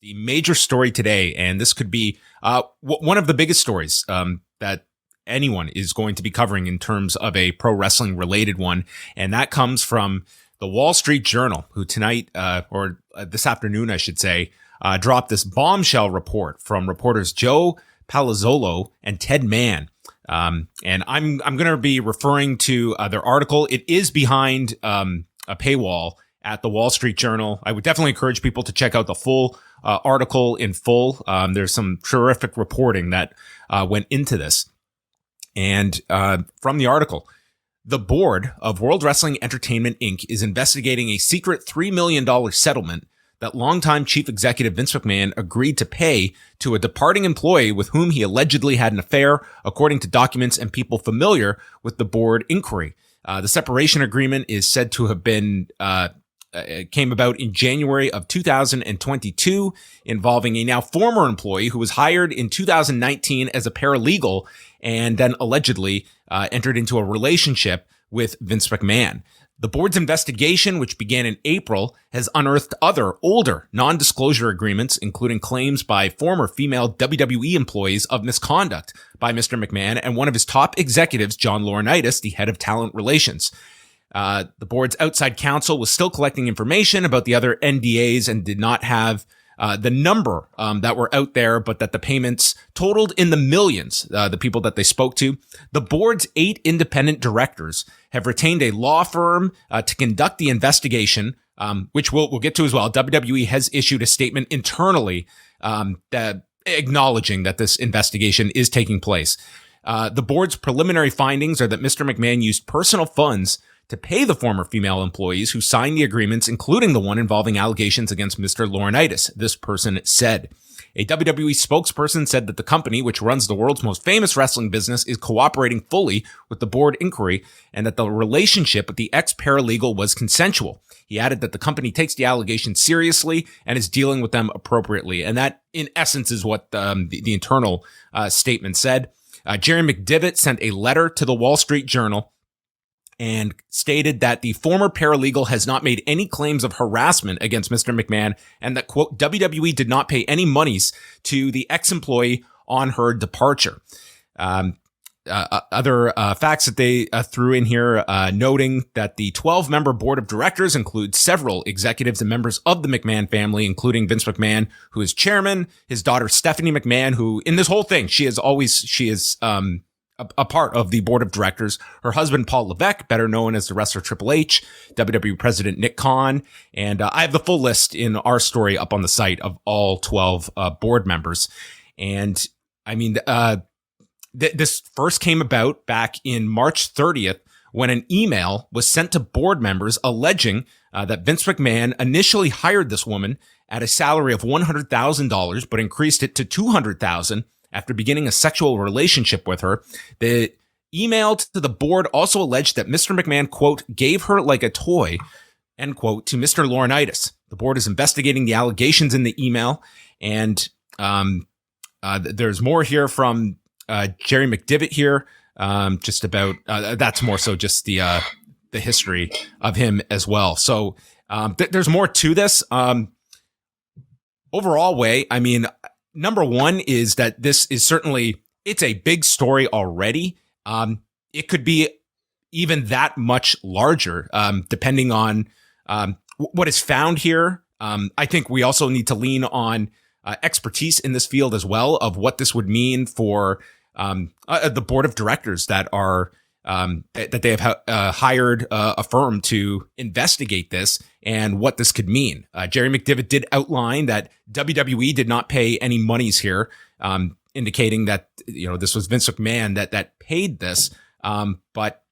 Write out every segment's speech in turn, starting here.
the major story today, and this could be one of the biggest stories that anyone is going to be covering in terms of a pro wrestling related one. And that comes from the Wall Street Journal, who tonight, or this afternoon, I should say, dropped this bombshell report from reporters Joe Palazzolo and Ted Mann. And I'm going to be referring to their article. It is behind a paywall at the Wall Street Journal. I would definitely encourage people to check out the full article in full. There's some terrific reporting that went into this. And from the article, the board of World Wrestling Entertainment, Inc. is investigating a secret $3 million settlement that longtime chief executive Vince McMahon agreed to pay to a departing employee with whom he allegedly had an affair, according to documents and people familiar with the board inquiry. The separation agreement is said to have been came about in January of 2022, involving a now former employee who was hired in 2019 as a paralegal and then allegedly entered into a relationship with Vince McMahon. The board's investigation, which began in April, has unearthed other, older, non-disclosure agreements, including claims by former female WWE employees of misconduct by Mr. McMahon and one of his top executives, John Laurinaitis, the head of talent relations. The board's outside counsel was still collecting information about the other NDAs and did not have the number that were out there, but that the payments totaled in the millions, the people that they spoke to. The board's 8 independent directors have retained a law firm to conduct the investigation, which we'll get to as well. WWE has issued a statement internally that acknowledging that this investigation is taking place. The board's preliminary findings are that Mr. McMahon used personal funds to pay the former female employees who signed the agreements, including the one involving allegations against Mr. Laurinaitis, this person said. A WWE spokesperson said that the company, which runs the world's most famous wrestling business, is cooperating fully with the board inquiry and that the relationship with the ex-paralegal was consensual. He added that the company takes the allegations seriously and is dealing with them appropriately. And that, in essence, is what the internal statement said. Jerry McDevitt sent a letter to the Wall Street Journal and stated that the former paralegal has not made any claims of harassment against Mr. McMahon and that, quote, WWE did not pay any monies to the ex-employee on her departure. Other facts that they threw in here, noting that the 12-member board of directors includes several executives and members of the McMahon family, including Vince McMahon, who is chairman, his daughter Stephanie McMahon, who in this whole thing, she is a part of the board of directors, her husband, Paul Levesque, better known as the wrestler Triple H, WWE president Nick Khan, and I have the full list in our story up on the site of all 12 board members. And I mean, this first came about back in March 30th when an email was sent to board members alleging that Vince McMahon initially hired this woman at a salary of $100,000, but increased it to $200,000 after beginning a sexual relationship with her. The email to the board also alleged that Mr. McMahon, quote, gave her like a toy, end quote, to Mr. Laurinaitis. The board is investigating the allegations in the email, and there's more here from Jerry McDevitt here, just about that's more so just the history of him as well. So there's more to this. Overall way, I mean, number one is that this is certainly, it's a big story already. It could be even that much larger, depending on what is found here. I think we also need to lean on expertise in this field as well of what this would mean for the board of directors that are that they have hired a firm to investigate this and what this could mean. Jerry McDevitt did outline that WWE did not pay any monies here, indicating that, you know, this was Vince McMahon that paid this. But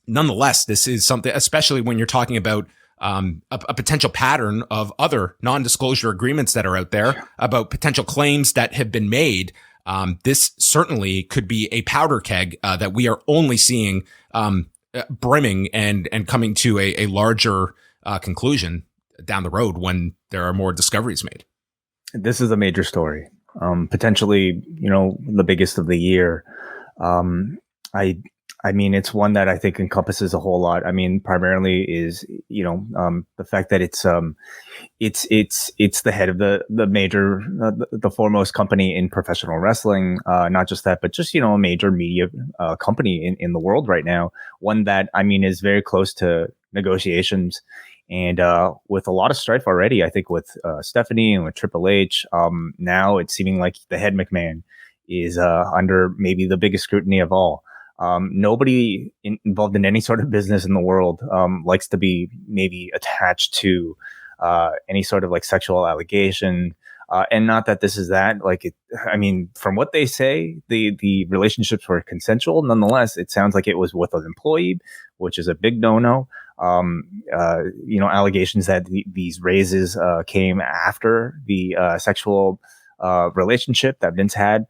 nonetheless, this is something, especially when you're talking about a potential pattern of other non-disclosure agreements that are out there about potential claims that have been made. This certainly could be a powder keg that we are only seeing brimming and coming to a larger conclusion down the road when there are more discoveries made. This is a major story, potentially, you know, the biggest of the year. I I mean, it's one that I think encompasses a whole lot. I mean, primarily is the fact that it's the head of the major the foremost company in professional wrestling. Not just that, but just a major media company in the world right now. One that I mean is very close to negotiations, and with a lot of strife already. I think with Stephanie and with Triple H. Now it's seeming like the head McMahon is under maybe the biggest scrutiny of all. Nobody involved in any sort of business in the world likes to be maybe attached to any sort of like sexual allegation. And not that this is that. I mean, from what they say, the relationships were consensual. Nonetheless, it sounds like it was with an employee, which is a big no-no. Allegations that these raises came after the sexual relationship that Vince had.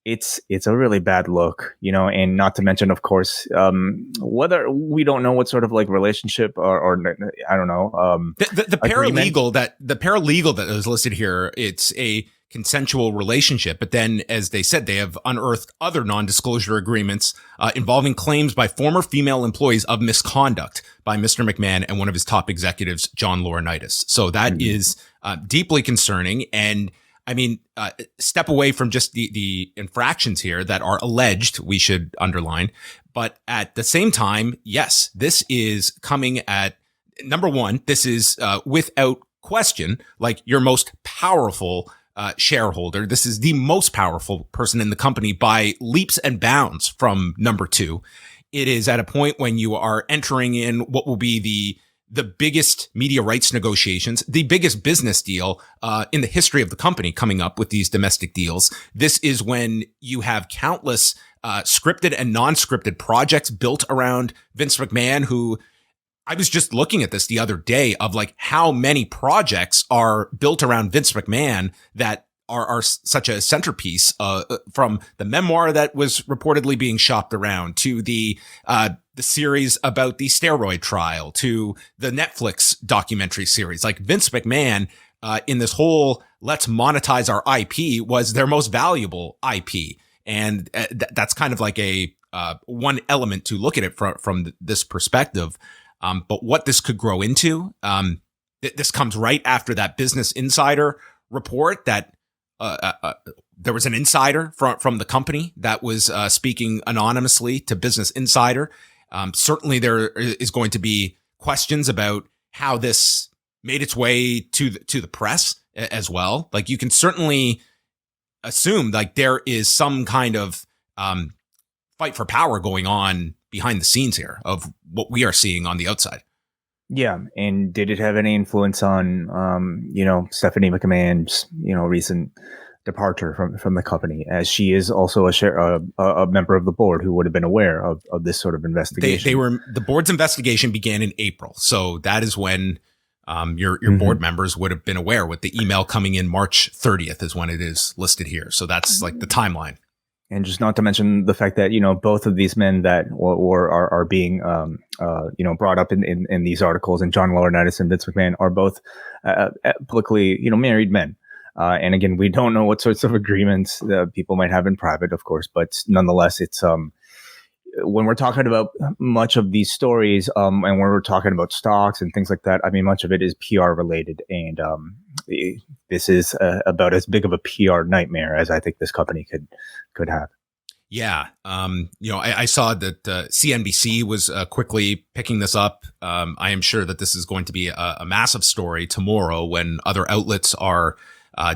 It's a really bad look, and not to mention, of course, whether we don't know what sort of like relationship or I don't know. The paralegal that is listed here, it's a consensual relationship, but then, as they said, they have unearthed other non-disclosure agreements involving claims by former female employees of misconduct by Mr. McMahon and one of his top executives, John Laurinaitis. So that is deeply concerning. And I mean, step away from just the infractions here that are alleged, we should underline. But at the same time, yes, this is coming at, number one, this is without question, like your most powerful shareholder. This is the most powerful person in the company by leaps and bounds from number two. It is at a point when you are entering in what will be the biggest media rights negotiations, the biggest business deal in the history of the company coming up with these domestic deals. This is when you have countless scripted and non-scripted projects built around Vince McMahon, who I was just looking at this the other day of like how many projects are built around Vince McMahon that are such a centerpiece, from the memoir that was reportedly being shopped around to the series about the steroid trial to the Netflix documentary series. Like Vince McMahon, in this whole let's monetize our IP was their most valuable IP. And that's kind of like a one element to look at it from this perspective. But what this could grow into, this comes right after that Business Insider report that there was an insider from the company that was speaking anonymously to Business Insider. Certainly there is going to be questions about how this made its way to the press as well. Like you can certainly assume like there is some kind of fight for power going on behind the scenes here of what we are seeing on the outside. Yeah, and did it have any influence on Stephanie McMahon's recent departure from the company, as she is also a member of the board who would have been aware of this sort of investigation? The board's investigation began in April, so that is when your board members would have been aware. With the email coming in March 30th is when it is listed here, so that's like the timeline. And just not to mention the fact that both of these men that are being brought up in these articles, and John Laurinaitis and Vince McMahon are both publicly married men. And again, we don't know what sorts of agreements that people might have in private, of course, but nonetheless, it's when we're talking about much of these stories, and when we're talking about stocks and things like that, I mean, much of it is PR related, and this is about as big of a PR nightmare as I think this company could have. Yeah. I saw that CNBC was quickly picking this up. I am sure that this is going to be a massive story tomorrow when other outlets are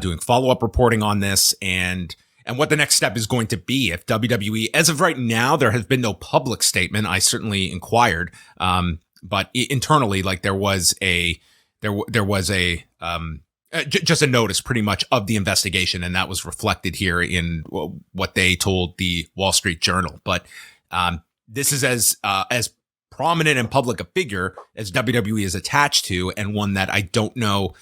doing follow-up reporting on this and what the next step is going to be. If WWE, as of right now, there has been no public statement. I certainly inquired, but internally, like there was just a notice pretty much of the investigation, and that was reflected here in what they told the Wall Street Journal. But this is as prominent and public a figure as WWE is attached to, and one that I don't know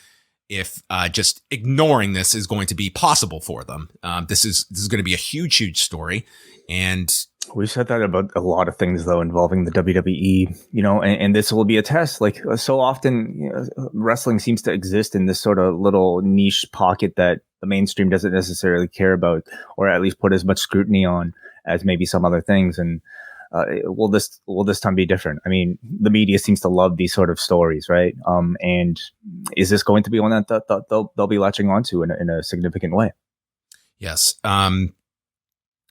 if just ignoring this is going to be possible for them. This is going to be a huge story, and we've said that about a lot of things, though, involving the WWE, and this will be a test. Like so often, wrestling seems to exist in this sort of little niche pocket that the mainstream doesn't necessarily care about, or at least put as much scrutiny on as maybe some other things. And will this time be different? I mean, the media seems to love these sort of stories, right? And is this going to be one that they'll be latching onto in a significant way? Yes.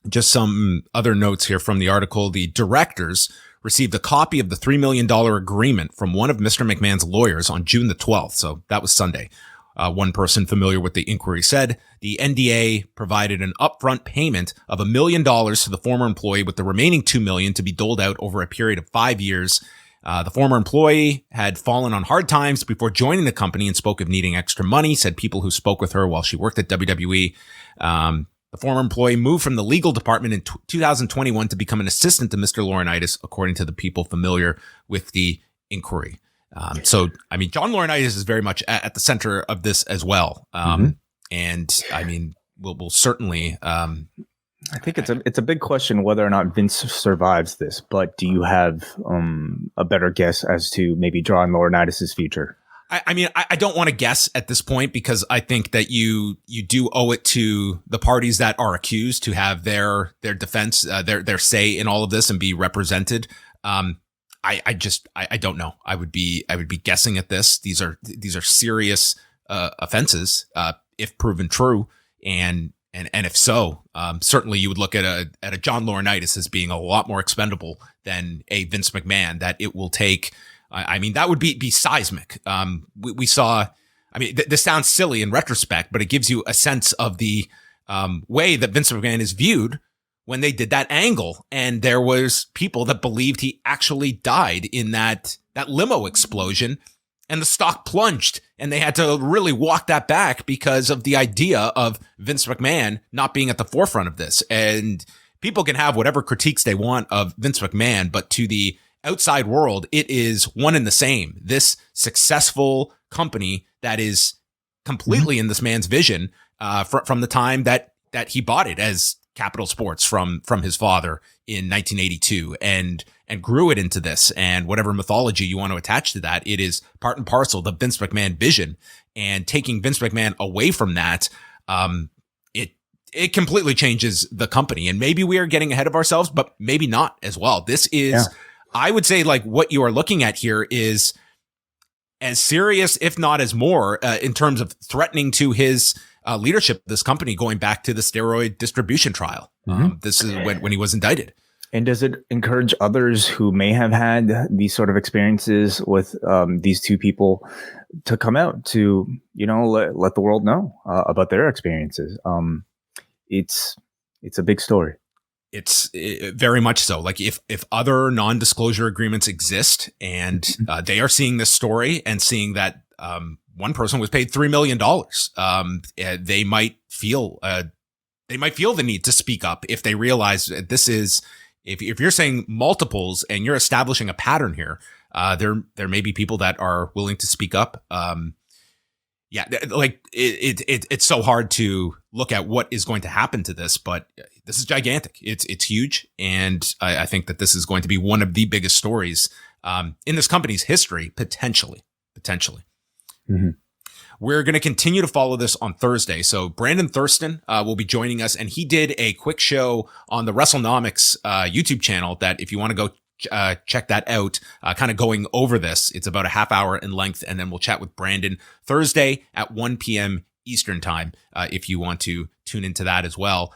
Just some other notes here from the article. The directors received a copy of the $3 million agreement from one of Mr. McMahon's lawyers on June the 12th. So that was Sunday. One person familiar with the inquiry said the NDA provided an upfront payment of $1 million to the former employee, with the remaining $2 million to be doled out over a period of 5 years. The former employee had fallen on hard times before joining the company and spoke of needing extra money, said people who spoke with her while she worked at WWE. The former employee moved from the legal department in 2021 to become an assistant to Mr. Laurinaitis, according to the people familiar with the inquiry. So, I mean, John Laurinaitis is very much at the center of this as well. And I mean, we'll certainly. I think it's a big question whether or not Vince survives this. But do you have a better guess as to maybe John Laurinaitis' future? I mean, I don't want to guess at this point, because I think that you do owe it to the parties that are accused to have their defense, their say in all of this and be represented. I don't know. I would be guessing at this. These are serious offenses if proven true, and if so, certainly you would look at a John Laurinaitis as being a lot more expendable than a Vince McMahon. That it will take. I mean, that would be seismic. We saw. I mean, this sounds silly in retrospect, but it gives you a sense of the way that Vince McMahon is viewed when they did that angle, and there was people that believed he actually died in that limo explosion, and the stock plunged, and they had to really walk that back because of the idea of Vince McMahon not being at the forefront of this. And people can have whatever critiques they want of Vince McMahon, but to the outside world, it is one and the same. This successful company that is completely in this man's vision from the time that he bought it as Capital Sports from his father in 1982 and grew it into this, and whatever mythology you want to attach to that, it is part and parcel the Vince McMahon vision. And taking Vince McMahon away from that, it completely changes the company. And maybe we are getting ahead of ourselves, but maybe not as well. This is, I would say, like, what you are looking at here is as serious, if not as more, in terms of threatening to his leadership of this company, going back to the steroid distribution trial. This is when he was indicted. And does it encourage others who may have had these sort of experiences with these two people to come out to, let the world know about their experiences? It's a big story. It's very much so. Like if other non-disclosure agreements exist and they are seeing this story and seeing that one person was paid $3 million, they might feel the need to speak up if they realize that this is, if you're saying multiples and you're establishing a pattern here, there may be people that are willing to speak up. It's so hard to look at what is going to happen to this, but this is gigantic. It's huge. And I think that this is going to be one of the biggest stories in this company's history, potentially. Mm-hmm. We're going to continue to follow this on Thursday. So Brandon Thurston will be joining us, and he did a quick show on the WrestleNomics YouTube channel that if you want to go check that out, kind of going over this. It's about a half hour in length, and then we'll chat with Brandon Thursday at 1 p.m. Eastern time if you want to tune into that as well.